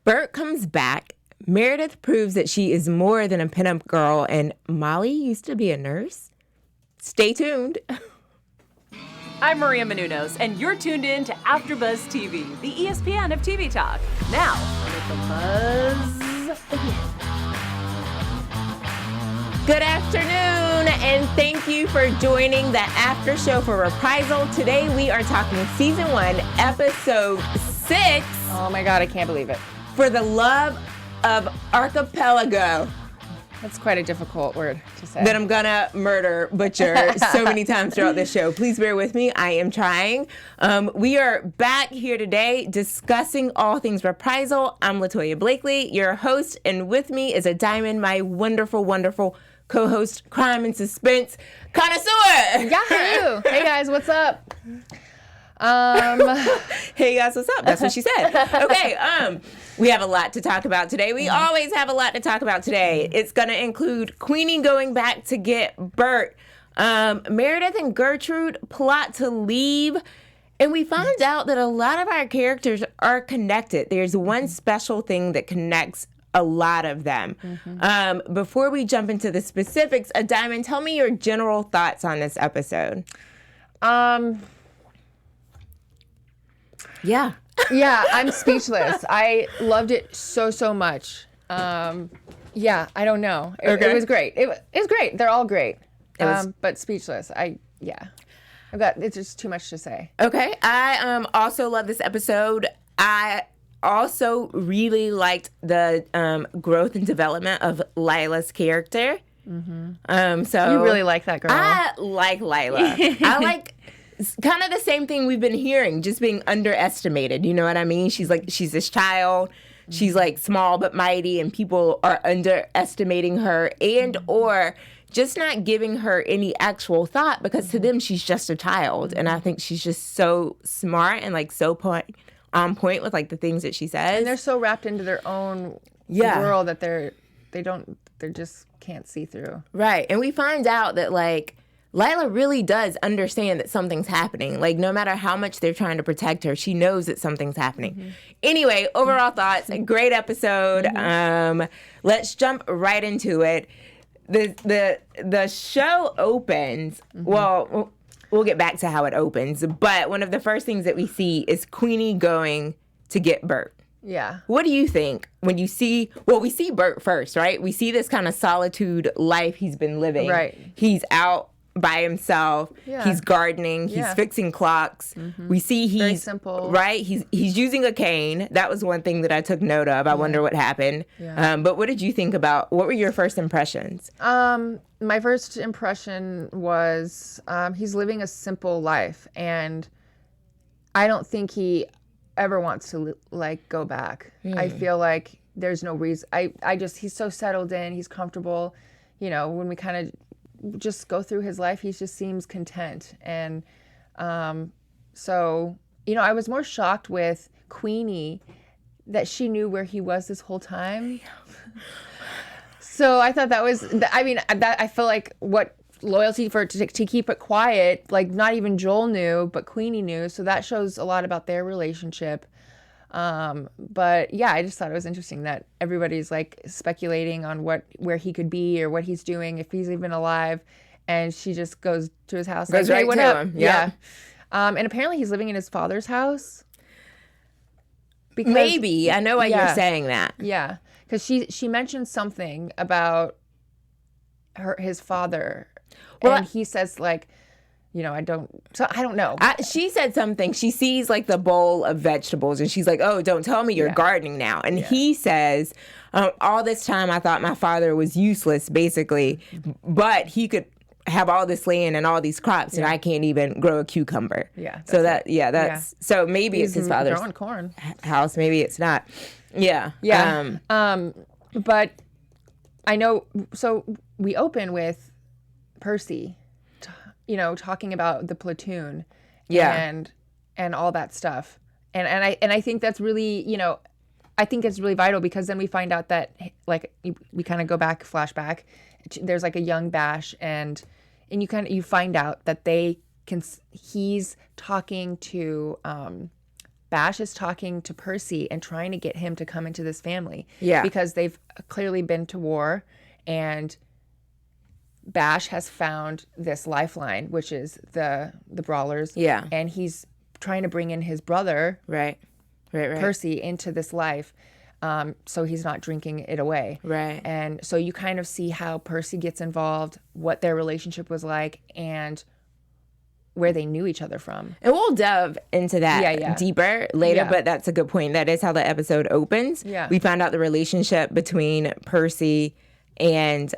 Burt comes back. Meredith proves that she is more than a pinup girl, and Molly used to be a nurse. Stay tuned. I'm Maria Menounos, and you're tuned in to AfterBuzz TV, the ESPN of TV talk. Now, let the buzz begin. Good afternoon, and thank you for joining the after show for Reprisal. Today we are talking season 1, episode 6. Oh my God, I can't believe it. For the love of Archipelago. That's quite a difficult word to say. That I'm gonna butcher so many times throughout this show. Please bear with me. I am trying. We are back here today discussing all things Reprisal. I'm Latoya Blakely, your host, and with me is Adiamond, my wonderful, wonderful co-host, crime and suspense connoisseur. Yahoo! Hey guys, what's up? Hey guys, what's up? That's what she said. Okay, we have a lot to talk about today. We always have a lot to talk about today. It's going to include Queenie going back to get Burt. Meredith and Gertrude plot to leave. And we find out that a lot of our characters are connected. There's one special thing that connects a lot of them. Before we jump into the specifics, Adiamond, tell me your general thoughts on this episode. Yeah, I'm speechless. I loved it so much. Yeah, I don't know. It was great. It was great. They're all great. But speechless. It's just too much to say. Okay. I also love this episode. I also really liked the growth and development of Lila's character. So you really like that girl. I like Lila. I like kind of the same thing we've been hearing, just being underestimated. You know what I mean? She's this child. She's like small but mighty, and people are underestimating her and or just not giving her any actual thought because to them she's just a child. And I think she's just so smart and like so on point with like the things that she says. And they're so wrapped into their own world that they just can't see through. Right. And we find out that like Lila really does understand that something's happening. Like, no matter how much they're trying to protect her, she knows that something's happening. Anyway, overall thoughts, a great episode. Let's jump right into it. The show opens, well, we'll get back to how it opens, but one of the first things that we see is Queenie going to get Burt. Yeah. What do you think when you see, we see Burt first, right? We see this kind of solitude life he's been living. Right. He's out by himself. Yeah. He's gardening. He's fixing clocks. We see he's very simple. Right. He's using a cane. That was one thing that I took note of. I wonder what happened. Yeah. But what did you think about? What were your first impressions? My first impression was he's living a simple life, and I don't think he ever wants to like go back. I feel like there's no reason. He's so settled in. He's comfortable. You know, when we kind of just go through his life, he just seems content. And so, you know, I was more shocked with Queenie that she knew where he was this whole time. So I thought that was, I feel like what loyalty to keep it quiet, like not even Joel knew, but Queenie knew. So that shows a lot about their relationship. But yeah, I just thought it was interesting that everybody's like speculating on where he could be or what he's doing, if he's even alive. And she just goes to his house. Goes right to him. Yeah. And apparently he's living in his father's house. Because, maybe. I know why you're saying that. Yeah. Because she mentioned something about his father. Well, and he says like, you know, I don't know. She said something. She sees like the bowl of vegetables and she's like, oh, don't tell me you're gardening now. And he says, all this time I thought my father was useless, basically, but he could have all this land and all these crops and I can't even grow a cucumber. Yeah. So so maybe it's his father's growing corn house. Maybe it's not. Yeah. Yeah. But I know, so we open with Percy, talking about the platoon, and all that stuff, and I think that's really, I think it's really vital because then we find out that like we kind of go back, flashback. There's like a young Bash, and you find out that he's talking to Bash is talking to Percy and trying to get him to come into this family. Yeah. Because they've clearly been to war, and Bash has found this lifeline, which is the Brawlers. Yeah. And he's trying to bring in his brother, Right. Percy, into this life, so he's not drinking it away. Right. And so you kind of see how Percy gets involved, what their relationship was like, and where they knew each other from. And we'll delve into that deeper later, but that's a good point. That is how the episode opens. Yeah. We found out the relationship between Percy and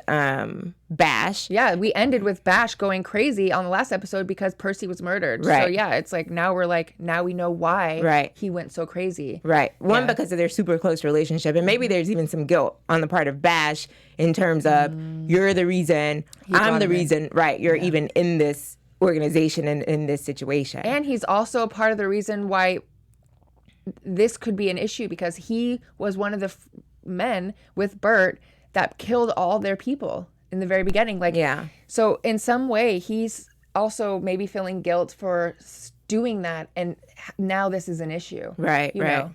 Bash. Yeah, we ended with Bash going crazy on the last episode because Percy was murdered. Right. So yeah, it's like now we know why he went so crazy. Right. One, because of their super close relationship. And maybe there's even some guilt on the part of Bash in terms of you're the reason, I'm the reason, you're even in this organization and in this situation. And he's also part of the reason why this could be an issue, because he was one of the men with Burt that killed all their people in the very beginning. So in some way, he's also maybe feeling guilt for doing that, and now this is an issue. Right. You know?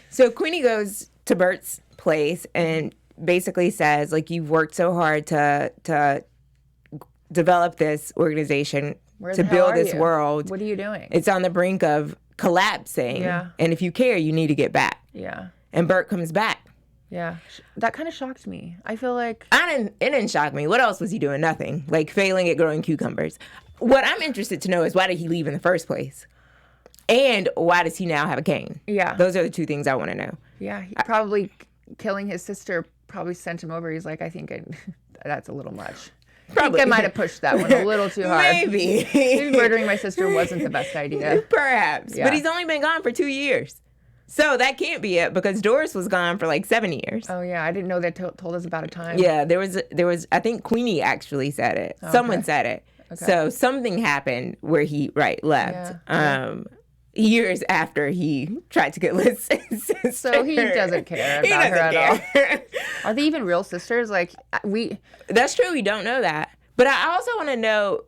So Queenie goes to Burt's place and basically says, like, you've worked so hard to develop this organization, to build this world. What are you doing? It's on the brink of collapsing. Yeah. And if you care, you need to get back. Yeah. And Burt comes back. Yeah. That kind of shocked me. I feel like... It didn't shock me. What else was he doing? Nothing. Like failing at growing cucumbers. What I'm interested to know is, why did he leave in the first place? And why does he now have a cane? Yeah. Those are the two things I want to know. Yeah. He probably killing his sister probably sent him over. He's like, I think that's a little much. Probably. I think I might have pushed that one a little too hard. Maybe. Maybe murdering my sister wasn't the best idea. Perhaps. Yeah. But he's only been gone for 2 years. So that can't be it, because Doris was gone for like 7 years. Oh, yeah. I didn't know they told us about a time. Yeah, there was, I think Queenie actually said it. Okay. Someone said it. Okay. So something happened where he, left. Yeah. Years after he tried to get Liz's sister. So he doesn't care about her at all. Are they even real sisters? Like, That's true. We don't know that. But I also want to know,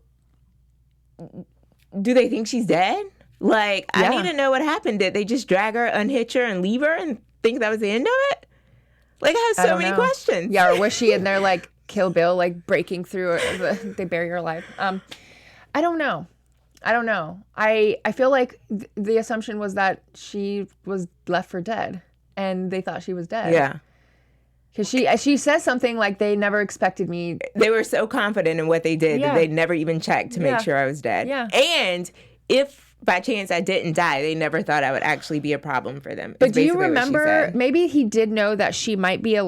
do they think she's dead? Like, I need to know what happened. Did they just drag her, unhitch her, and leave her and think that was the end of it? Like, I have so many questions. Yeah, or was she in there like Kill Bill, like breaking through, they bury her alive? I don't know. I feel like the assumption was that she was left for dead, and they thought she was dead. Yeah. Because she says something like, they never expected me. They were so confident in what they did that they never even checked to make sure I was dead. Yeah. And if by chance I didn't die, they never thought I would actually be a problem for them. But do you remember, maybe he did know that she might be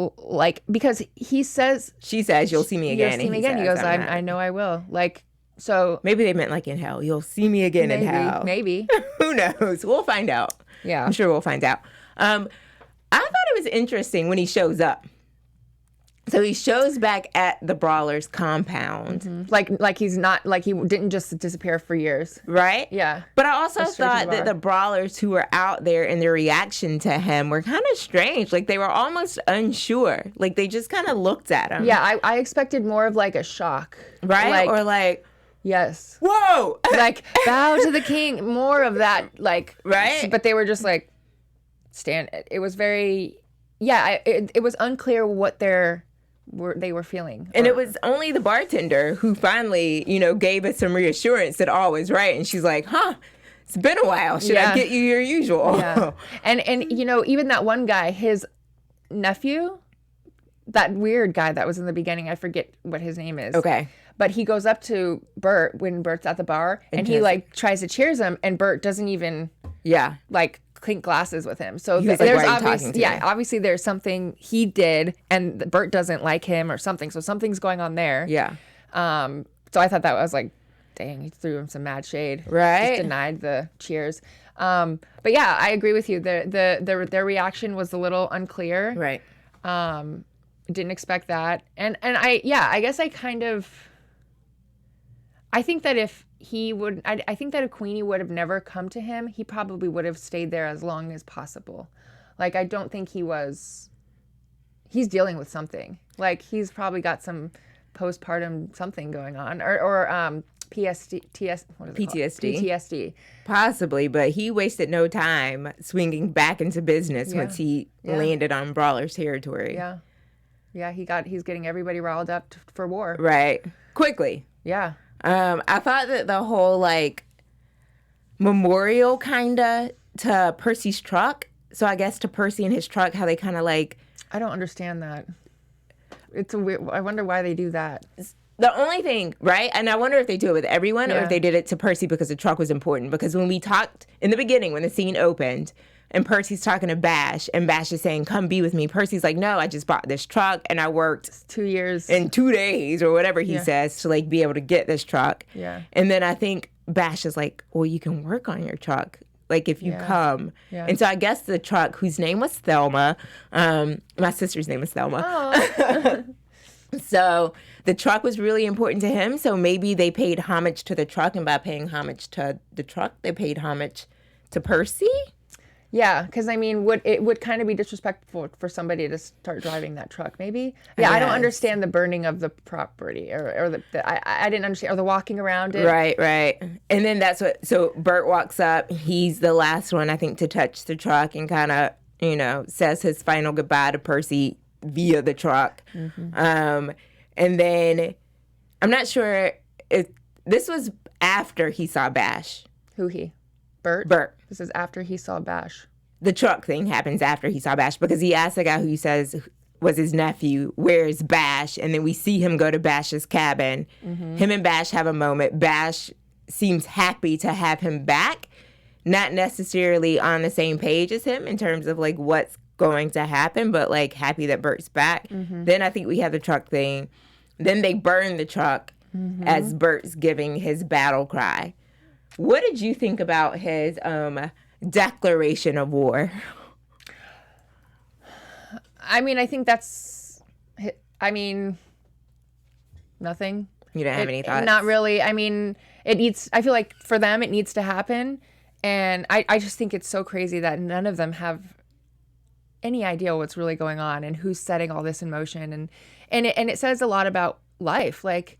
because he says... She says, you'll see me again. You'll see me again. He goes, I know I will. Like, so... Maybe they meant like in hell. You'll see me again in hell. Maybe. Who knows? We'll find out. Yeah. I'm sure we'll find out. I thought it was interesting when he shows up. So he shows back at the Brawlers compound. Mm-hmm. Like he's not, like he didn't just disappear for years. Right? Yeah. But I also thought that the Brawlers who were out there and their reaction to him were kind of strange. Like, they were almost unsure. Like, they just kind of looked at him. Yeah, I expected more of like a shock. Right? Or like, yes. Whoa! Like, bow to the king. More of that, like. Right? But they were just like, it was very, it was unclear what they were feeling. And it was only the bartender who finally, gave us some reassurance that all was right. And she's like, it's been a while. Should I get you your usual? Yeah. And even that one guy, his nephew, that weird guy that was in the beginning, I forget what his name is. Okay. But he goes up to Burt when Burt's at the bar, and he like tries to cheers him, and Burt doesn't even like clink glasses with him. So there's obviously there's something he did, and Burt doesn't like him or something. So something's going on there. Yeah. So I thought that was like, dang, he threw him some mad shade. Right. Just denied the cheers. But yeah, I agree with you. Their reaction was a little unclear. Right. Didn't expect that. And I guess I think that if I think that if Queenie would have never come to him, he probably would have stayed there as long as possible. Like, I don't think he's dealing with something. Like, he's probably got some postpartum something going on, or what is it called? PTSD. PTSD. Possibly, but he wasted no time swinging back into business once he landed on Brawlers territory. Yeah. Yeah, he's getting everybody riled up for war. Right. Quickly. Yeah. I thought that the whole, like, memorial kind of to Percy's truck, so I guess to Percy and his truck, how they kind of, like... I don't understand that. It's a weird... I wonder why they do that. The only thing, right? And I wonder if they do it with everyone or if they did it to Percy because the truck was important. Because when we talked in the beginning, when the scene opened, and Percy's talking to Bash, and Bash is saying, come be with me. Percy's like, no, I just bought this truck, and I worked 2 years in 2 days, or whatever he says, to, like, be able to get this truck. Yeah. And then I think Bash is like, well, you can work on your truck, like, if you come. Yeah. And so I guess the truck, whose name was Thelma, my sister's name is Thelma. Oh. So the truck was really important to him. So maybe they paid homage to the truck, and by paying homage to the truck, they paid homage to Percy. Yeah, because I mean, it would kind of be disrespectful for somebody to start driving that truck, maybe. Yeah, I don't understand the burning of the property, or I didn't understand, or the walking around it. Right. And then so Burt walks up. He's the last one, I think, to touch the truck and kind of, says his final goodbye to Percy via the truck. Mm-hmm. And then I'm not sure if this was after he saw Bash. Who he? Burt? Burt. This is after he saw Bash. The truck thing happens after he saw Bash because he asked the guy who he says was his nephew, where's Bash? And then we see him go to Bash's cabin. Mm-hmm. Him and Bash have a moment. Bash seems happy to have him back, not necessarily on the same page as him in terms of, like, what's going to happen, but, like, happy that Burt's back. Mm-hmm. Then I think we have the truck thing. Then they burn the truck as Burt's giving his battle cry. What did you think about his declaration of war? I mean, I think nothing. You don't have any thoughts? Not really. I mean, I feel like for them, it needs to happen. And I just think it's so crazy that none of them have any idea what's really going on and who's setting all this in motion. And it says a lot about life. Like,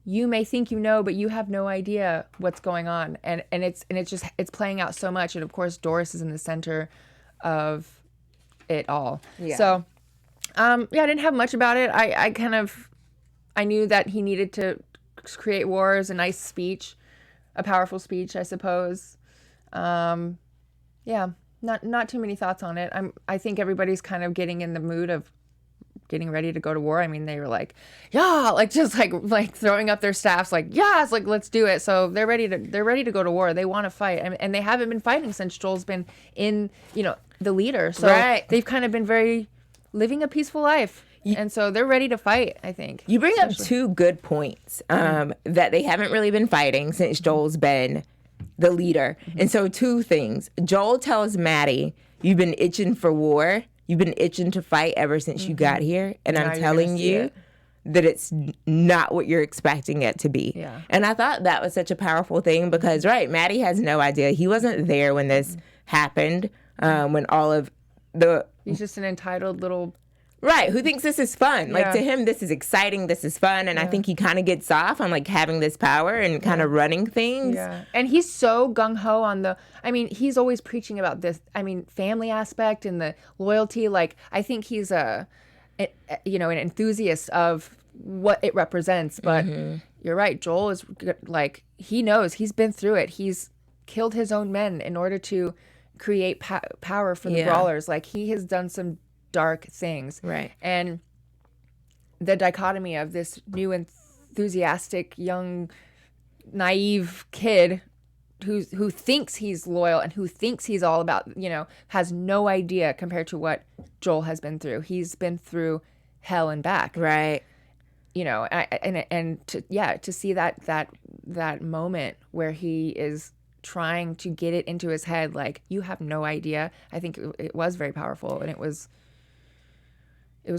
you may think you know, but you have no idea what's going on. And it's playing out so much. And of course, Doris is in the center of it all. Yeah. So, I didn't have much about it. I knew that he needed to create wars, a nice speech, a powerful speech, I suppose. Not too many thoughts on it. I think everybody's kind of getting in the mood of getting ready to go to war. I mean, they were like, yeah, like just like throwing up their staffs, like, yes, like, let's do it. So they're ready to go to war. They want to fight, and they haven't been fighting since Joel's been in, the leader. So they've kind of been living a peaceful life. And so they're ready to fight, I think. You bring up two good points, that they haven't really been fighting since Joel's been the leader. Mm-hmm. And so two things. Joel tells Maddie, you've been itching for war. You've been itching to fight ever since you got here. And I'm telling you that it's not what you're expecting it to be. Yeah. And I thought that was such a powerful thing because, Maddie has no idea. He wasn't there when this happened, when all of the... He's just an entitled little... Right, who thinks this is fun. Yeah. Like, to him, this is exciting, this is fun, and I think he kind of gets off on, like, having this power and kind of running things. Yeah, and he's so gung-ho on he's always preaching about this, family aspect and the loyalty. Like, I think he's an enthusiast of what it represents, but you're right, Joel is, like, he knows, he's been through it. He's killed his own men in order to create power for the Brawlers. Like, he has done some dark things. Right. And the dichotomy of this new enthusiastic young naive kid who thinks he's loyal and who thinks he's all about, has no idea compared to what Joel has been through. He's been through hell and back. Right. To see that moment where he is trying to get it into his head, like, you have no idea. I think it was very powerful, and it was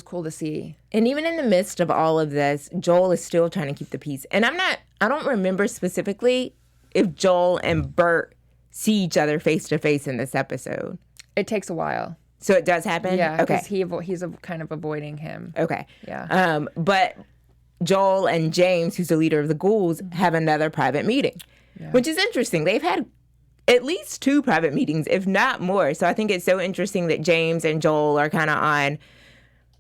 cool to see. And even in the midst of all of this, Joel is still trying to keep the peace. And I don't remember specifically if Joel and Burt see each other face to face in this episode. It takes a while. So it does happen? Yeah. Okay. Because he's kind of avoiding him. Okay. Yeah. But Joel and James, who's the leader of the ghouls, have another private meeting, which is interesting. They've had at least 2 private meetings, if not more. So I think it's so interesting that James and Joel are kind of on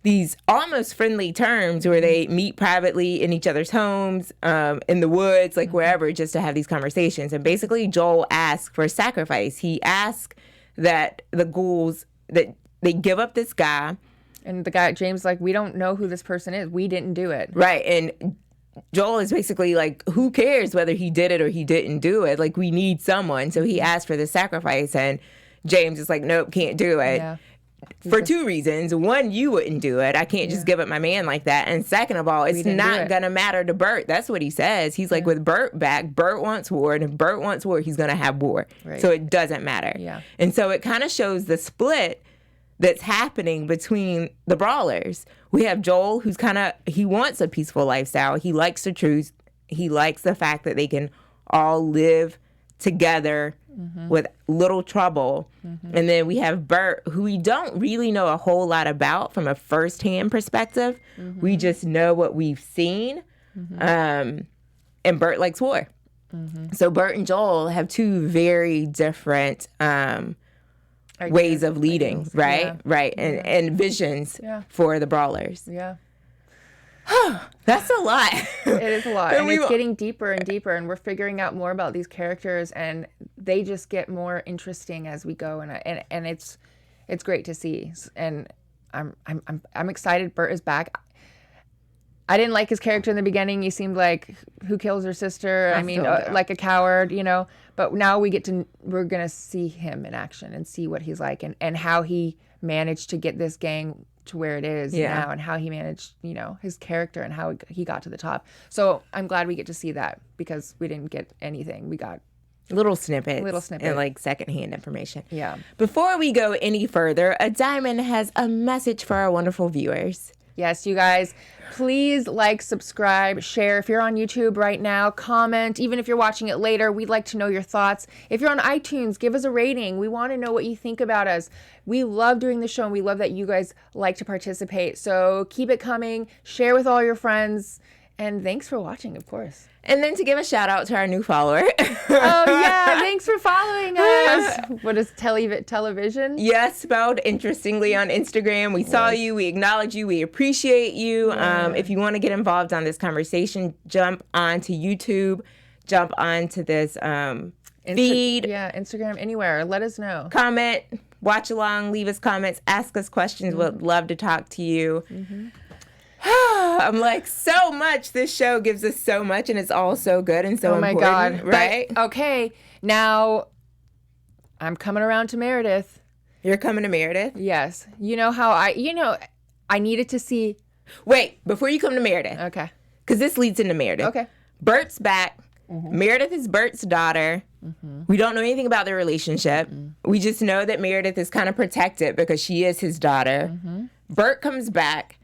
these almost friendly terms where they meet privately in each other's homes, in the woods, like wherever, just to have these conversations. And basically Joel asks for a sacrifice. He asks that the ghouls, that they give up this guy. And the guy, James, like, we don't know who this person is. We didn't do it. Right. And Joel is basically like, who cares whether he did it or he didn't do it? Like, we need someone. So he asked for the sacrifice. And James is like, nope, can't do it. Yeah. For 2 reasons. One, you wouldn't do it. I can't just give up my man like that. And second of all, it's not going to matter to Burt. That's what he says. He's like, with Burt back, Burt wants war. And if Burt wants war, he's going to have war. Right. So it doesn't matter. Yeah. And so it kind of shows the split that's happening between the brawlers. We have Joel, who's he wants a peaceful lifestyle. He likes the truth. He likes the fact that they can all live together with little trouble. And then we have Burt, who we don't really know a whole lot about from a firsthand perspective. We just know what we've seen. And Burt likes war. So Burt and Joel have 2 very different ways of leading, right? Yeah. Right. And visions for the brawlers. Yeah. That's a lot. It is a lot. And it's getting deeper and deeper, and we're figuring out more about these characters, and they just get more interesting as we go, and it's great to see. And I'm excited Burt is back. I didn't like his character in the beginning. He seemed like, who kills her sister? Like a coward, you know. But now we're gonna see him in action and see what he's like, and how he managed to get this gang to where it is now, and how he managed, you know, his character and how he got to the top. So I'm glad we get to see that, because we didn't get anything. We got little snippets and like secondhand information. Yeah. Before we go any further, Adiamond has a message for our wonderful viewers. Yes, you guys, please like, subscribe, share. If you're on YouTube right now, comment. Even if you're watching it later, we'd like to know your thoughts. If you're on iTunes, give us a rating. We want to know what you think about us. We love doing the show, and we love that you guys like to participate. So keep it coming. Share with all your friends. And thanks for watching, of course. And then to give a shout out to our new follower. Oh, yeah. Thanks for following us. What is television? Yes, spelled interestingly on Instagram. We saw you. We acknowledge you. We appreciate you. Yeah. If you want to get involved on this conversation, jump onto YouTube. Jump onto this feed. Yeah, Instagram, anywhere. Let us know. Comment. Watch along. Leave us comments. Ask us questions. We'd love to talk to you. I'm like, so much. This show gives us so much, and it's all so good and so important. Oh my God. Right? But, okay. Now, I'm coming around to Meredith. You're coming to Meredith? Yes. You know how I needed to see. Wait, before you come to Meredith. Okay. Because this leads into Meredith. Okay. Burt's back. Meredith is Burt's daughter. We don't know anything about their relationship. We just know that Meredith is kind of protected because she is his daughter. Burt comes back.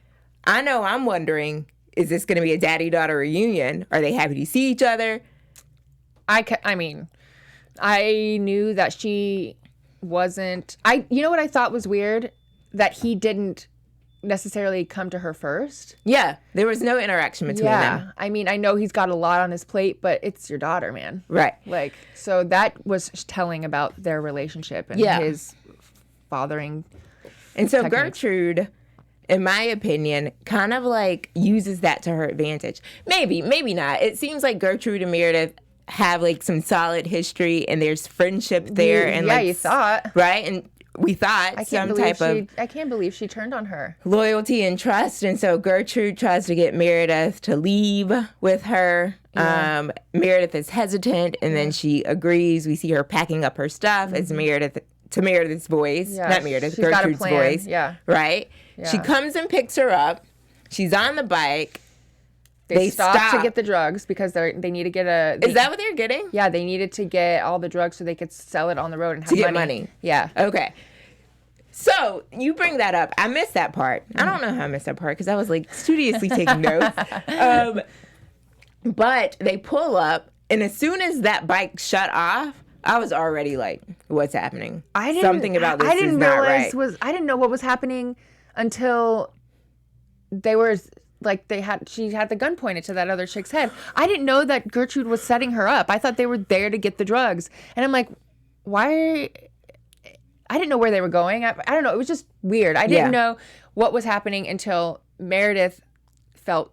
I know I'm wondering, is this going to be a daddy-daughter reunion? Are they happy to see each other? I mean, I knew that she wasn't... You know what I thought was weird? That he didn't necessarily come to her first. Yeah, there was no interaction between them. I mean, I know he's got a lot on his plate, but it's your daughter, man. Right. Like, so that was telling about their relationship and his fathering. And so techniques. Gertrude, in my opinion, kind of like uses that to her advantage. Maybe not. It seems like Gertrude and Meredith have like some solid history, and there's friendship there. You thought. Right? And we thought I can't believe she turned on her. Loyalty and trust. And so Gertrude tries to get Meredith to leave with her. Yeah. Meredith is hesitant, and then she agrees. We see her packing up her stuff as Meredith's voice. Yeah. Not Meredith, Gertrude's voice. Yeah. Right? Yeah. She comes and picks her up. She's on the bike. They stop to get the drugs because they need to get Is that what they're getting? Yeah, they needed to get all the drugs so they could sell it on the road and have get money. Yeah. Okay. So you bring that up. I missed that part. I don't know how I missed that part because I was like studiously taking notes. But they pull up, and as soon as that bike shut off, I was already like, "What's happening? Something about this is not right." I didn't know what was happening until they were she had the gun pointed to that other chick's head. I didn't know that Gertrude was setting her up. I thought they were there to get the drugs. And I'm like, why? I didn't know where they were going. I don't know. It was just weird. I didn't know what was happening until Meredith felt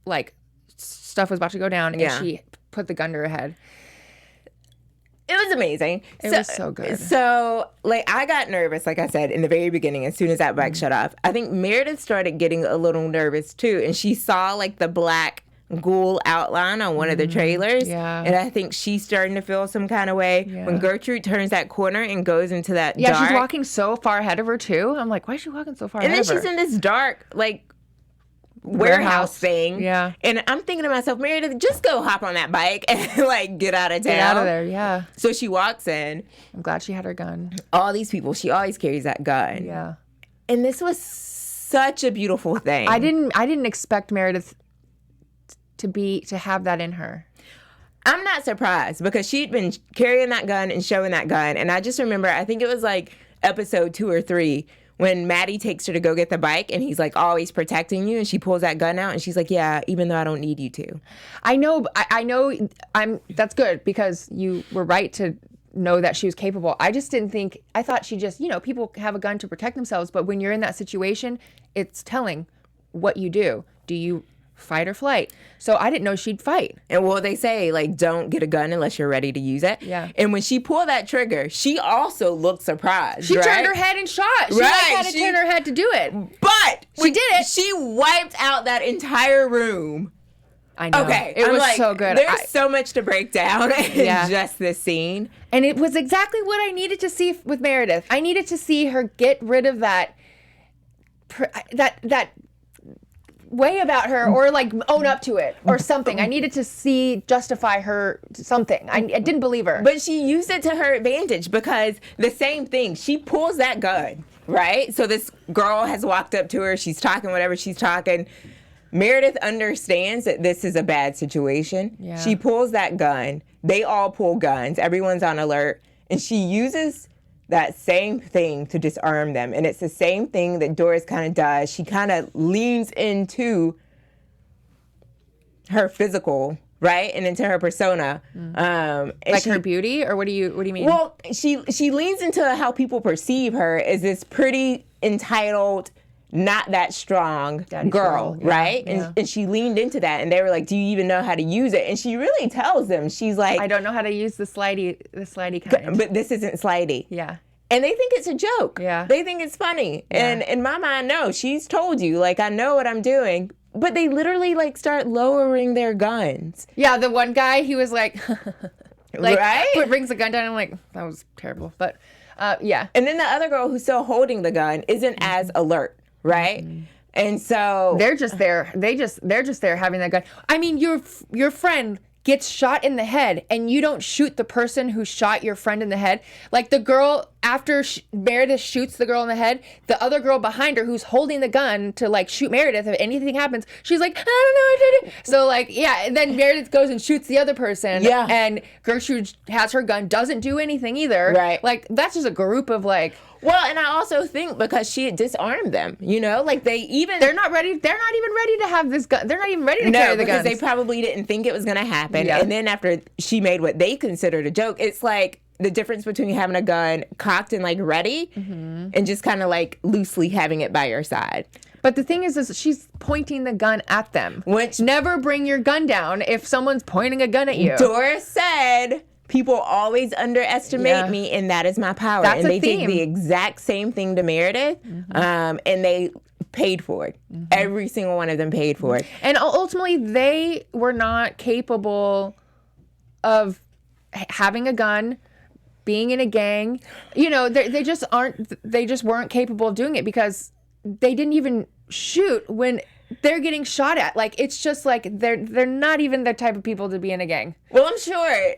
like stuff was about to go down, and she put the gun to her head. It was amazing. It was so good. So, like, I got nervous, like I said, in the very beginning, as soon as that bike shut off. I think Meredith started getting a little nervous, too, and she saw, like, the black ghoul outline on one of the trailers. Yeah. And I think she's starting to feel some kind of way. Yeah. When Gertrude turns that corner and goes into that Yeah, dark. she's walking so far ahead of her, too. I'm like, why is she walking so far ahead of her? And then she's in this dark, like, warehouse thing. Yeah. And I'm thinking to myself, Meredith, just go hop on that bike and, like, get out of town. Get out of there, yeah. So she walks in. I'm glad she had her gun. All these people, she always carries that gun. Yeah. And this was such a beautiful thing. I didn't expect Meredith to have that in her. I'm not surprised because she'd been carrying that gun and showing that gun. And I just remember, I think it was like episode 2 or 3 when Maddie takes her to go get the bike and he's like always protecting you, and she pulls that gun out and she's like, yeah, even though I don't need you to. I know that's good because you were right to know that she was capable. I just didn't think, I thought she just, people have a gun to protect themselves, but when you're in that situation, it's telling what you do. Do you fight or flight? So I didn't know she'd fight. And well, they say, like, don't get a gun unless you're ready to use it. Yeah. And when she pulled that trigger, she also looked surprised. She right? turned her head and shot. She had to turn her head to do it. But she did it. She wiped out that entire room. I know. Okay. It I'm was like, so good. There's so much to break down in just this scene. And it was exactly what I needed to see with Meredith. I needed to see her get rid of that way about her, or like own up to it or something. I needed to justify her something. I didn't believe her. But she used it to her advantage because the same thing, she pulls that gun, right? So this girl has walked up to her, she's talking whatever she's talking. Meredith understands that this is a bad situation. Yeah. She pulls that gun. They all pull guns. Everyone's on alert. And she uses that same thing to disarm them. And it's the same thing that Doris kind of does. She kind of leans into her physical, right? And into her persona. Like her beauty? Or what do you mean? Well, she leans into how people perceive her as this pretty entitled, not that strong girl, right? Yeah. And she leaned into that, and they were like, do you even know how to use it? And she really tells them, she's like, I don't know how to use the slidey kind. but this isn't slidey. Yeah. And they think it's a joke. Yeah. They think it's funny. Yeah. And in my mind, no, she's told you, like, I know what I'm doing. But they literally, like, start lowering their guns. Yeah, the one guy, he was like, right? brings the gun down. I'm like, that was terrible. But, yeah. And then the other girl who's still holding the gun isn't as alert, right? And so They're just there. They're just there having that gun. I mean, your friend gets shot in the head, and you don't shoot the person who shot your friend in the head. Like the girl, after Meredith shoots the girl in the head, the other girl behind her who's holding the gun to like shoot Meredith if anything happens, she's like, I don't know, I did it. So like, yeah, and then Meredith goes and shoots the other person. Yeah. And Gertrude has her gun, doesn't do anything either. Right. Like that's just a group of like. Well, and I also think because she had disarmed them, like they're not ready. They're not even ready to have this gun. They're not even ready to carry the guns. because they probably didn't think it was going to happen. Yeah. And then after she made what they considered a joke, it's like the difference between having a gun cocked and like ready and just kind of like loosely having it by your side. But the thing is she's pointing the gun at them. Which never bring your gun down if someone's pointing a gun at you. Doris said, people always underestimate me, and that is my power. That's and they a theme. did the exact same thing to Meredith, and they paid for it. Every single one of them paid for it. And ultimately, they were not capable of having a gun, being in a gang. They just aren't. They just weren't capable of doing it because they didn't even shoot when they're getting shot at. Like it's just like they're not even the type of people to be in a gang. Well, I'm sure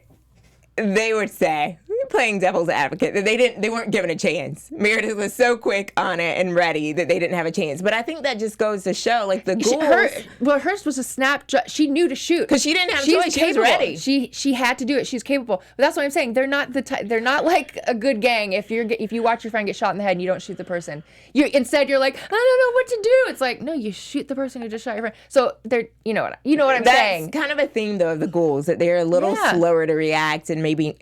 they would say, playing devil's advocate that they weren't given a chance. Meredith was so quick on it and ready that they didn't have a chance. But I think that just goes to show, like, the ghouls. Hers was a snap. She knew to shoot because she didn't have a choice. She was ready. She had to do it. She's capable. But that's what I'm saying. They're not they're not like a good gang. If you watch your friend get shot in the head and you don't shoot the person, instead you're like, I don't know what to do. It's like, no, you shoot the person who just shot your friend. So they're you know what I'm saying. That's kind of a theme though of the ghouls, that they're a little slower to react, and maybe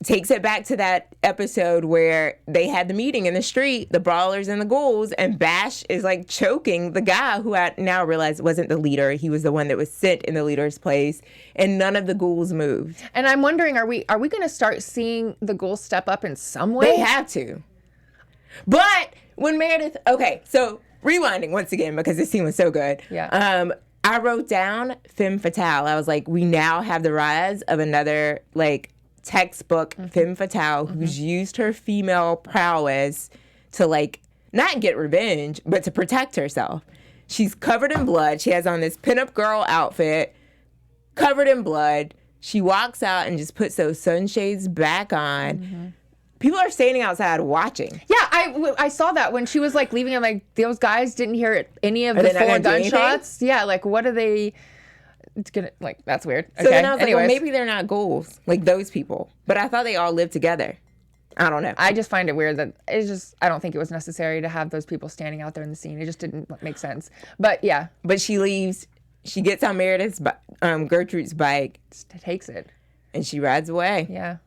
takes it back to that episode where they had the meeting in the street, the Brawlers and the ghouls, and Bash is like choking the guy who I now realize wasn't the leader. He was the one that was sent in the leader's place, and none of the ghouls moved. And I'm wondering, are we going to start seeing the ghouls step up in some way? They have to. But when Meredith, okay, so rewinding once again because this scene was so good. Yeah. I wrote down femme fatale. I was like, we now have the rise of another like textbook femme fatale who's used her female prowess to like not get revenge, but to protect herself. She's covered in blood. She has on this pinup girl outfit, covered in blood. She walks out and just puts those sunshades back on. People are standing outside watching. Yeah, I saw that when she was like leaving. I'm like, those guys didn't hear any of the 4 gunshots. Yeah, like what are they? It's gonna like that's weird. Okay. So then I was like, well, maybe they're not ghouls like those people. But I thought they all lived together. I don't know. I just find it weird that I don't think it was necessary to have those people standing out there in the scene. It just didn't make sense. But yeah. But she leaves. She gets on Meredith's Gertrude's bike. Takes it. And she rides away. Yeah.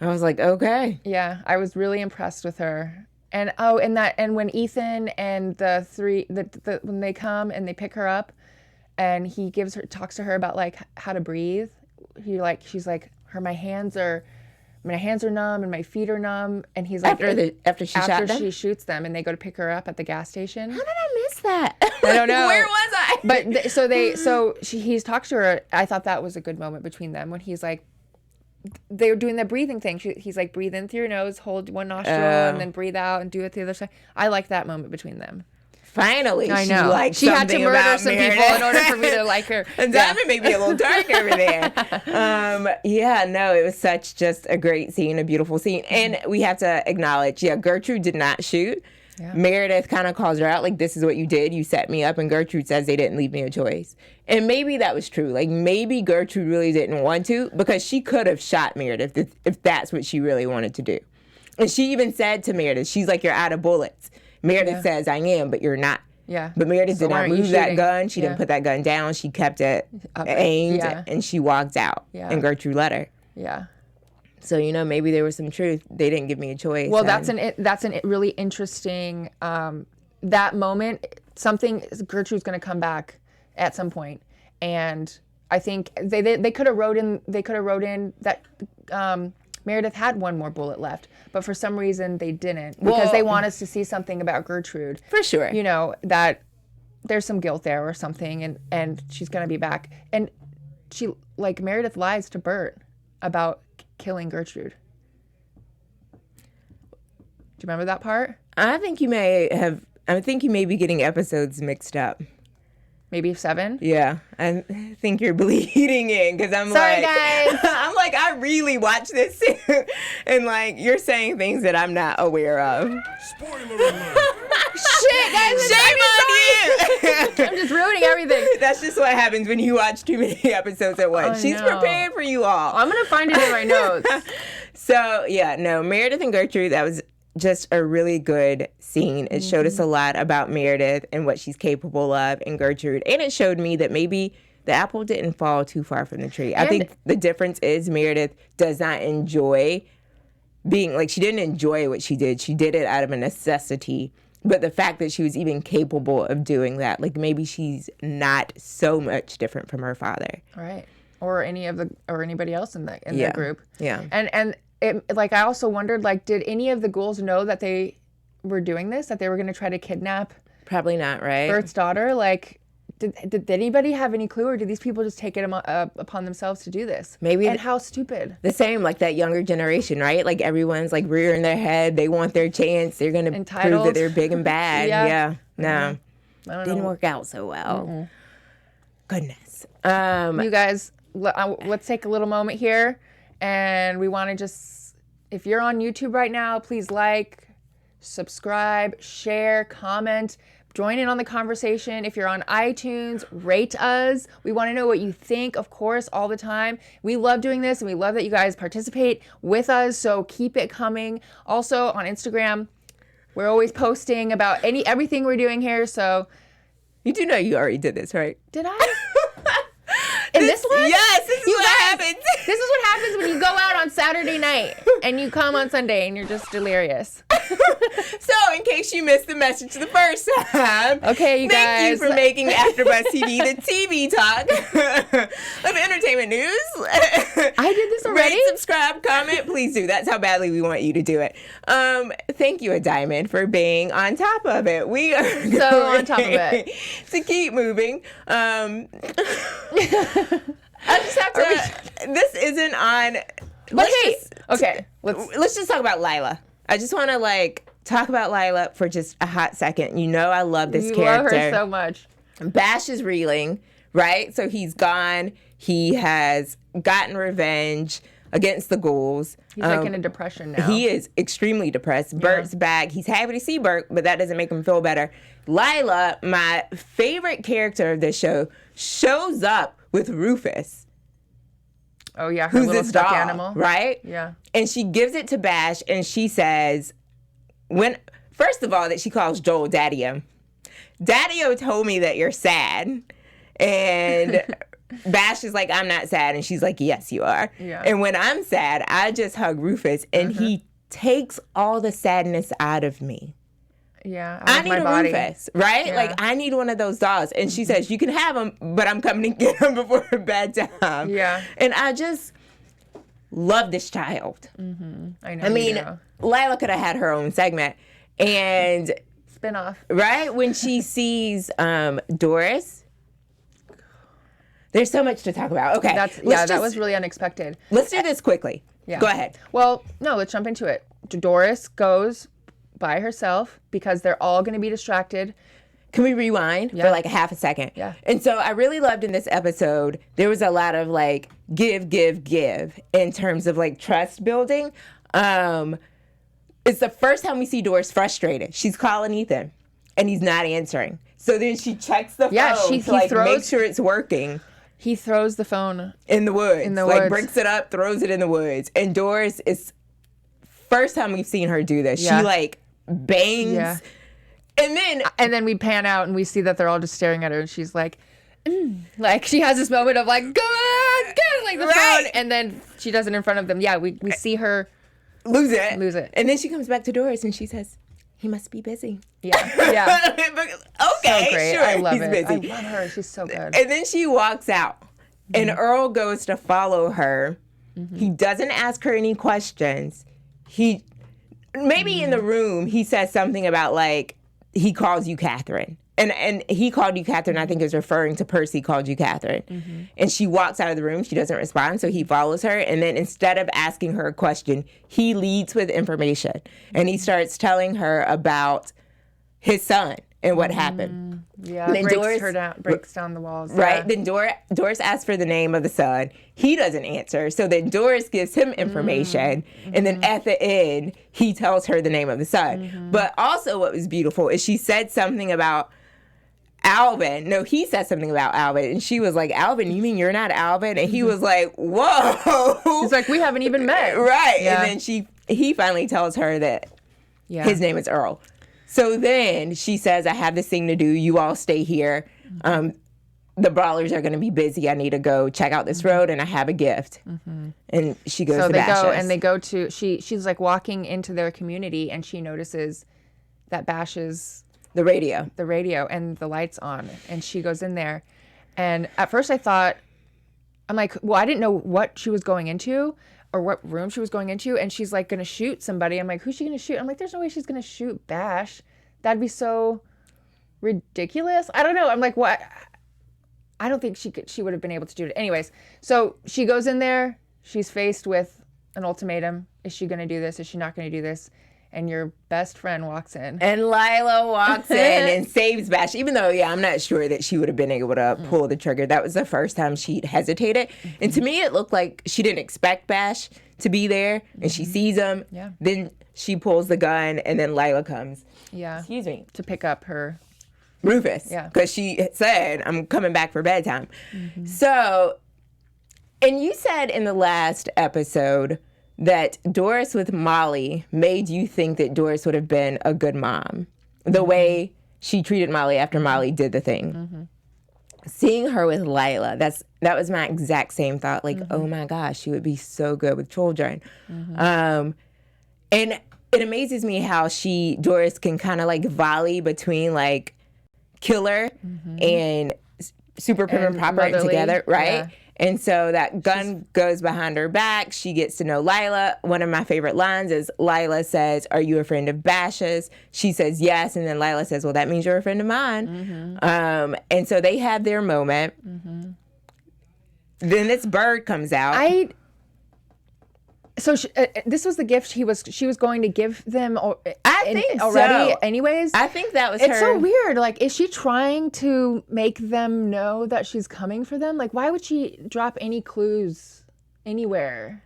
I was like, okay. Yeah, I was really impressed with her. And when Ethan and the 3 when they come and they pick her up, and he talks to her about like how to breathe. She's like, my hands are numb and my feet are numb, and he's like after she shoots them and they go to pick her up at the gas station. How did I miss that? I don't know. Where was I? But he talks to her. I thought that was a good moment between them when he's like, they were doing the breathing thing. He's like, breathe in through your nose, hold one nostril, and then breathe out and do it the other side. I like that moment between them. Finally, I know. She had to murder some people in order for me to like her. And Diamond may be a little dark over there. It was such just a great scene, a beautiful scene. And we have to acknowledge, Gertrude did not shoot. Yeah. Meredith kind of calls her out, like, this is what you did. You set me up. And Gertrude says they didn't leave me a choice. And maybe that was true. Like, maybe Gertrude really didn't want to, because she could have shot Meredith if that's what she really wanted to do. And she even said to Meredith, she's like, you're out of bullets. Meredith says, I am, but you're not. Yeah. But Meredith did not move that gun. She didn't put that gun down. She kept it aimed, and she walked out. Yeah. And Gertrude let her. Yeah. So, maybe there was some truth. They didn't give me a choice. Well, that's an really interesting, that moment, Gertrude's going to come back at some point. And I think they could have wrote in that Meredith had one more bullet left, but for some reason they didn't, because they want us to see something about Gertrude. For sure. That there's some guilt there or something, and she's going to be back. And Meredith lies to Burt about killing Gertrude. Do you remember that part? I think you may be getting episodes mixed up. Maybe 7? Yeah. I think you're bleeding in, because Sorry, guys. I'm like, I really watch this and like, you're saying things that I'm not aware of. Spoiler alert. Shit, guys. Shame on you. I'm just ruining everything. That's just what happens when you watch too many episodes at once. She's prepared for you all. I'm going to find it in my notes. So, Meredith and Gertrude, that was just a really good scene. It showed us a lot about Meredith and what she's capable of, and Gertrude. And it showed me that maybe the apple didn't fall too far from the tree. I think the difference is Meredith does not enjoy being, like, she didn't enjoy what she did. She did it out of a necessity. But the fact that she was even capable of doing that, like, maybe she's not so much different from her father. Right. Or anybody else in the group. Yeah. And I also wondered, did any of the ghouls know that they were doing this, that they were going to try to kidnap? Probably not, right? Burt's daughter? Did anybody have any clue, or did these people just take it upon themselves to do this? Maybe. And how stupid. The same, like that younger generation, right? Like everyone's like rearing their head. They want their chance. They're going to prove that they're big and bad. Yeah. No. Didn't work out so well. Mm-hmm. Goodness. You guys, let's take a little moment here. And we want to just If you're on YouTube right now, please like, subscribe, share, comment, join in on the conversation. If you're on iTunes, rate us. We want to know what you think, of course, all the time. We love doing this, and we love that you guys participate with us, so keep it coming. Also, on Instagram, we're always posting about everything we're doing here, so... You do know you already did this, right? Did I? In this one? Yes, this is what happens. This is what happens when you go out on Saturday night and you come on Sunday and you're just delirious. So, in case you missed the message the first time, okay, you guys. Thank you for making AfterBuzz TV the TV talk of entertainment news. I did this already? Rate, subscribe, comment. Please do. That's how badly we want you to do it. Thank you, Adiamond, for being on top of it. We are so on top of it. To keep moving. I just have to. This isn't on. Let's just talk about Lila. I just want to talk about Lila for just a hot second. You know, I love this character. You love her so much. Bash is reeling, right? So he's gone. He has gotten revenge against the ghouls. He's in a depression now. He is extremely depressed. Burt's back. He's happy to see Burt, but that doesn't make him feel better. Lila, my favorite character of this show, shows up with Rufus. Oh, yeah, her little stuffed animal. Right? Yeah. And she gives it to Bash, and she says, first of all, that she calls Joel Daddy-O. Daddy-O told me that you're sad. And Bash is like, I'm not sad. And she's like, yes, you are. Yeah. And when I'm sad, I just hug Rufus, and he takes all the sadness out of me. Yeah, I need a Rufus, right? Yeah. I need one of those dolls. And she says, you can have them, but I'm coming to get them before a bad time. Yeah. And I just love this child. Mm-hmm. I know. I mean, Lila could have had her own segment. And spinoff. Right? When she sees Doris, there's so much to talk about. Okay. That was really unexpected. Let's do this quickly. Yeah. Go ahead. Well, no, let's jump into it. Doris goes by herself because they're all going to be distracted. Can we rewind for a half a second? Yeah. And so I really loved in this episode, there was a lot of give in terms of trust building. It's the first time we see Doris frustrated. She's calling Ethan and he's not answering. So then she checks the phone to make sure it's working. He throws the phone in the woods. Breaks it up, throws it in the woods. And Doris is first time we've seen her do this. Yeah. She bangs. Yeah. And then we pan out and we see that they're all just staring at her and she's like she has this moment of go on, get the phone, and then she does it in front of them. Yeah, we see her lose it. And then she comes back to Doris and she says, he must be busy. Yeah. Okay, so great. Sure. I love He's it. busy. I love her. She's so good. And then she walks out and Earl goes to follow her. Mm-hmm. He doesn't ask her any questions. Maybe in the room, he says something about he calls you Katherine. And he called you Katherine, I think is referring to Percy called you Katherine. Mm-hmm. And she walks out of the room. She doesn't respond. So he follows her. And then instead of asking her a question, he leads with information. And he starts telling her about his son and what happened. Yeah, breaks down the walls. Right. Yeah. Then Doris asks for the name of the son. He doesn't answer. So then Doris gives him information. Mm-hmm. And then at the end, he tells her the name of the son. Mm-hmm. But also what was beautiful is she said something about Alvin. No, he said something about Alvin. And she was like, Alvin, you mean you're not Alvin? And he was like, whoa. He's like, we haven't even met. Right. Yeah. And then he finally tells her that his name is Earl. So then she says, I have this thing to do. You all stay here. The Brawlers are going to be busy. I need to go check out this road, and I have a gift. Mm-hmm. And she goes to Bash's. They go to, she's walking into their community, and she notices that Bash's the radio and the lights on, and she goes in there. And at first I'm like, well, I didn't know what she was going into or what room she was going into, and she's going to shoot somebody. I'm like, who's she going to shoot? I'm like, there's no way she's going to shoot Bash. That'd be so ridiculous. I don't know. I'm like, what? I don't think she would have been able to do it. Anyways, so she goes in there. She's faced with an ultimatum. Is she going to do this? Is she not going to do this? and your best friend walks in. And Lila walks in and saves Bash, even though, I'm not sure that she would have been able to pull the trigger. That was the first time she'd hesitated. And to me, it looked like she didn't expect Bash to be there, and she sees him. Yeah. Then she pulls the gun, and then Lila comes. Yeah. Excuse me. To pick up her Rufus. Yeah. Because she said, I'm coming back for bedtime. So, and you said in the last episode that Doris with Molly made you think that Doris would have been a good mom. The way she treated Molly after Molly did the thing. Seeing her with Lila, that was my exact same thought. Like, oh my gosh, she would be so good with children. And it amazes me how Doris can kind of like volley between like killer and super prim and proper motherly, together, right? yeah. And so that gun goes behind her back. She gets to know Lila. One of my favorite lines is Lila says, "Are you a friend of Bash's?" She says yes, and then Lila says, "Well, that means you're a friend of mine." And so they have their moment. Then this bird comes out. So this was the gift she was going to give them I think already so. anyways. I think that was It's her. so weird. Like, is she trying to make them know that she's coming for them? Like, why would she drop any clues anywhere?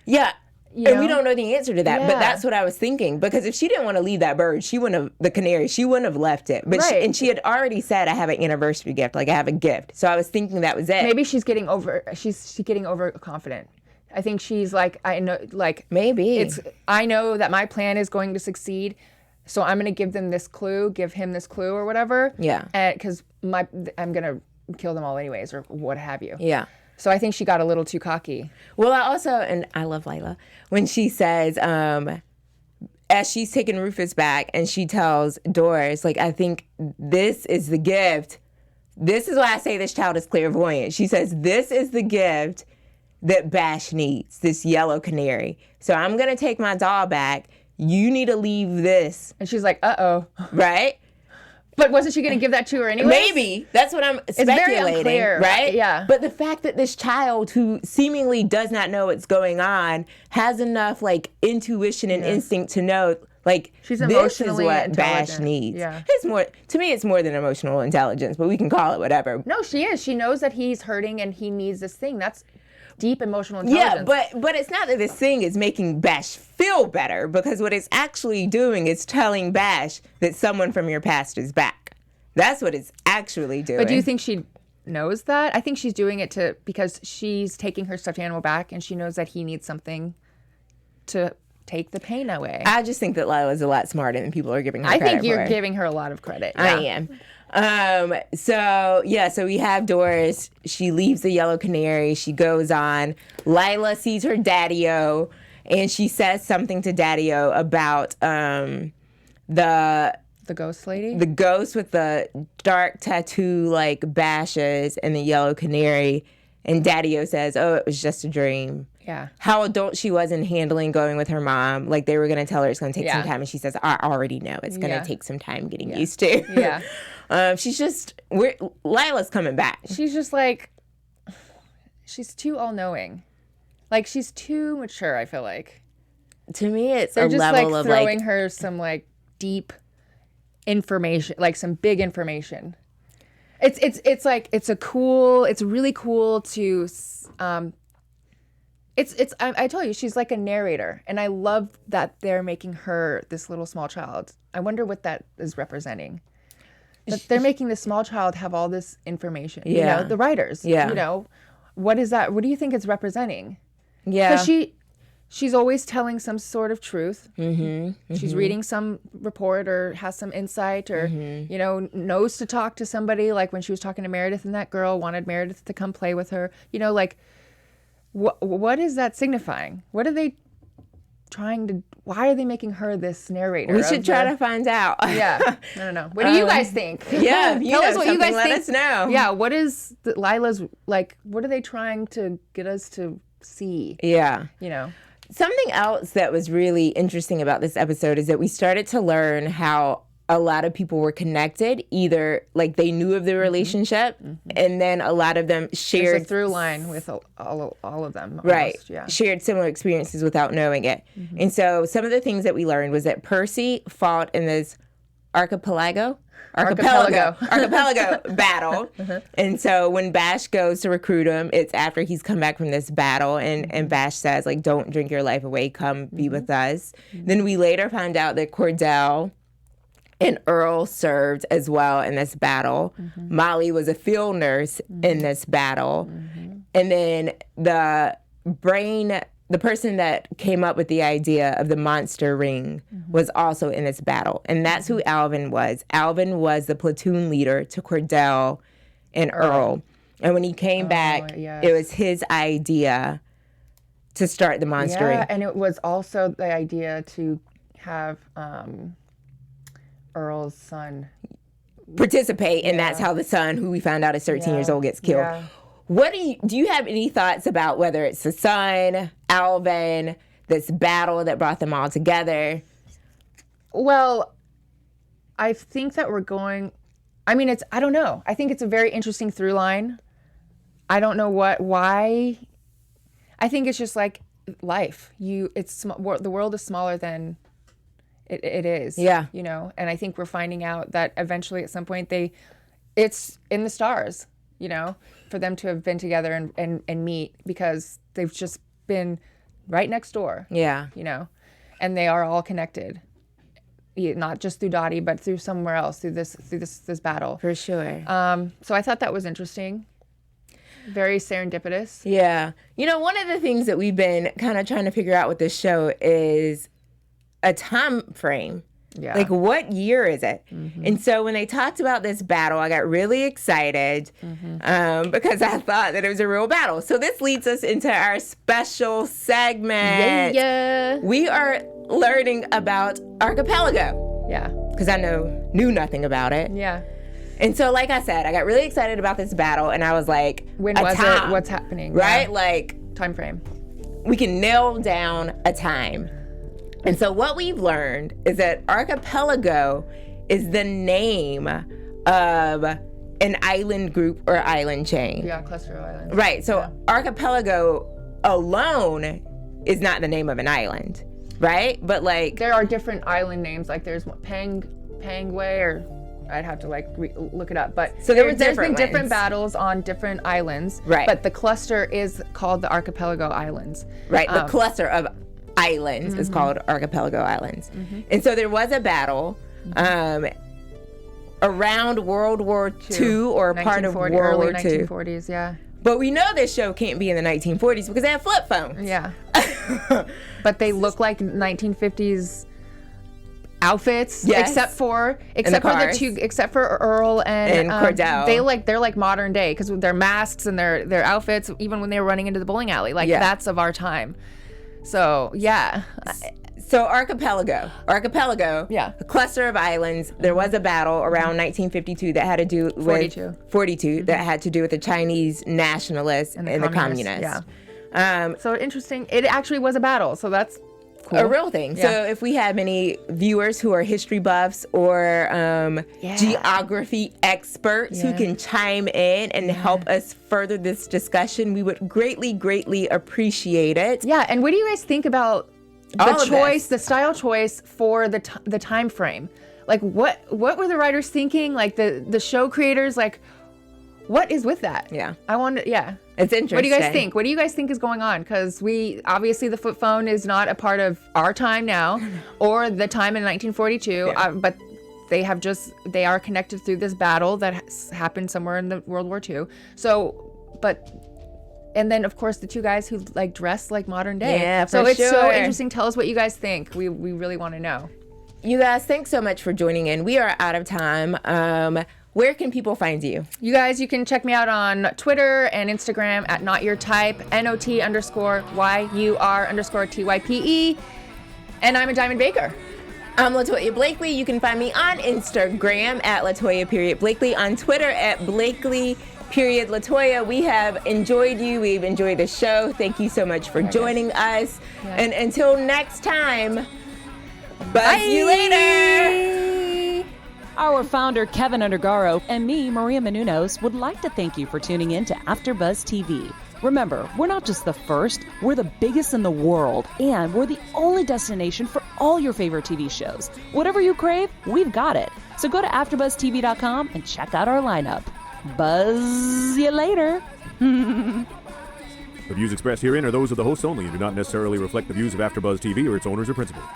Yeah. You And we know? don't know the answer to that, but Yeah. that's what I was thinking. Because if she didn't want to leave that bird, the canary, she wouldn't have left it. But Right. she had already said, "I have an anniversary gift. Like, I have a gift." So I was thinking that was it. Maybe she's getting overconfident. I think she's like, I know, like Maybe. I know that my plan is going to succeed, so I'm going to give him this clue or whatever. Yeah. And because I'm going to kill them all anyways, or what have you. Yeah. So I think she got a little too cocky. Well, and I love Lila, when she says, as she's taking Rufus back, and she tells Doris, like, I think this is the gift. This is why I say this child is clairvoyant. She says, this is the gift that Bash needs, this yellow canary. So I'm going to take my doll back. You need to leave this. And she's like, uh-oh. Right? But wasn't she going to give that to her anyway? Maybe. That's what I'm speculating. very unclear, right? yeah. But the fact that this child who seemingly does not know what's going on has enough like intuition and instinct to know, like, She's this is emotionally what Bash intelligent. needs. Yeah. To me, it's more than emotional intelligence, but we can call it whatever. No, she is. She knows that he's hurting and he needs this thing. That's deep emotional intelligence. Yeah, but it's not that this thing is making Bash feel better, because what it's actually doing is telling Bash that someone from your past is back. That's what it's actually doing. But do you think she knows that? I think she's doing it because she's taking her stuffed animal back and she knows that he needs something to take the pain away. I just think that Lila's a lot smarter than people are giving her I credit think you're for. giving her a lot of credit. I Yeah. am. So we have Doris. She leaves the yellow canary. She goes on. Lila sees her daddy-o, and she says something to daddy-o about The ghost lady? the ghost with the dark tattoo like Bashes and the yellow canary. And daddy-o says, "Oh, it was just a dream." Yeah. How adult she was in handling going with her mom. Like, they were going to tell her it's going to take some time. And she says, "I already know it's going to take some time getting used to." Yeah. Lila's coming back. She's just like, she's too all-knowing. Like, she's too mature, I feel like. To me, it's They're a just level like of throwing like, her some like deep information, like some big information. It's like, it's really cool to, I told you, she's like a narrator, and I love that they're making her this little small child. I wonder what that is representing. That they're making this small child have all this information. Yeah. You know, the writers. Yeah. You know, what is that? What do you think it's representing? yeah. Because she's always telling some sort of truth. Mm-hmm. She's reading some report or has some insight or, you know, knows to talk to somebody. Like when she was talking to Meredith, and that girl wanted Meredith to come play with her. You know, like, what is that signifying? What are they why are they making her this narrator? We should try to find out. Yeah. I don't know. What do you guys think? Yeah, if you Tell know us what you guys something, think. let us know. Yeah, what is Lila's, like, what are they trying to get us to see? Yeah. You know? Something else that was really interesting about this episode is that we started to learn how a lot of people were connected, either like they knew of the relationship, and then a lot of them shared There's a through line with all of them. Right. Almost, yeah. Shared similar experiences without knowing it. And so some of the things that we learned was that Percy fought in this archipelago battle. And so when Bash goes to recruit him, it's after he's come back from this battle, and Bash says, like, don't drink your life away, come be with us. Then we later found out that Cordell and Earl served as well in this battle. Molly was a field nurse in this battle. And then the person that came up with the idea of the monster ring was also in this battle. And that's who Alvin was. Alvin was the platoon leader to Cordell and Earl. And when he came back, it was his idea to start the monster ring. And it was also the idea to have Earl's son participate, and that's how the son, who we found out is 13 years old, gets killed. What do you have any thoughts about whether it's the son, Alvin, this battle that brought them all together? Well, I think that I don't know. I think it's a very interesting through line. I don't know why. I think it's just like life. The world is smaller than it is. Yeah. You know, and I think we're finding out that eventually at some point it's in the stars, you know, for them to have been together and meet, because they've just been right next door. Yeah. You know, and they are all connected. Not just through Dottie, but through somewhere else, through this battle. For sure. So I thought that was interesting. Very serendipitous. Yeah. You know, one of the things that we've been kind of trying to figure out with this show is a time frame. Yeah. Like, what year is it? And so when they talked about this battle, I got really excited because I thought that it was a real battle. So this leads us into our special segment. Yeah. We are learning about Archipelago. Yeah. Because I knew nothing about it. Yeah. And so, like I said, I got really excited about this battle, and I was like, when was it? What's happening? Right? Yeah. Like, time frame. We can nail down a time. And so what we've learned is that Archipelago is the name of an island group or island chain. Yeah, cluster of islands. Right. So Archipelago alone is not the name of an island, right? But like, there are different island names. Like there's Pangway, or I'd have to look it up. But so there's been different battles on different islands. Right. But the cluster is called the Archipelago Islands. Right. The cluster of islands is called Archipelago Islands. And so there was a battle around World War II or part of World War II. 1940s, yeah. But we know this show can't be in the 1940s because they have flip phones. Yeah. But they look like 1950s outfits, except for Earl and Cordell. They're like modern day, because their masks and their outfits, even when they were running into the bowling alley, that's of our time. So yeah. So Archipelago, a cluster of islands. There was a battle around 1952 that had to do with 42 that had to do with the Chinese nationalists and the communists. Yeah. So interesting. It actually was a battle. So that's cool. A real thing. Yeah. So if we have any viewers who are history buffs or geography experts who can chime in and help us further this discussion, we would greatly, greatly appreciate it. Yeah. And what do you guys think about the style choice for the time frame? Like, what were the writers thinking? Like the show creators, like, what is with that? Yeah. I wonder. Yeah. It's interesting. What do you guys think? What do you guys think is going on? Because obviously the flip phone is not a part of our time now, or the time in 1942. But they are connected through this battle that happened somewhere in the World War II. So, and then of course the two guys who like dress like modern day. Yeah, so it's so interesting. Tell us what you guys think. We really want to know. You guys, thanks so much for joining in. We are out of time. Where can people find you? You guys, you can check me out on Twitter and Instagram at NotYourType, NOT_YUR_TYPE. And I'm Adiamond Baker. I'm Latoya Blakely. You can find me on Instagram at Latoya_Blakely, on Twitter at Blakely_Latoya. We have enjoyed you. We've enjoyed the show. Thank you so much for joining us. Yeah. And until next time, buzz you later. Our founder, Keven Undergaro, and me, Maria Menounos, would like to thank you for tuning in to AfterBuzz TV. Remember, we're not just the first, we're the biggest in the world, and we're the only destination for all your favorite TV shows. Whatever you crave, we've got it. So go to AfterBuzzTV.com and check out our lineup. Buzz you later. The views expressed herein are those of the hosts only and do not necessarily reflect the views of AfterBuzz TV or its owners or principals.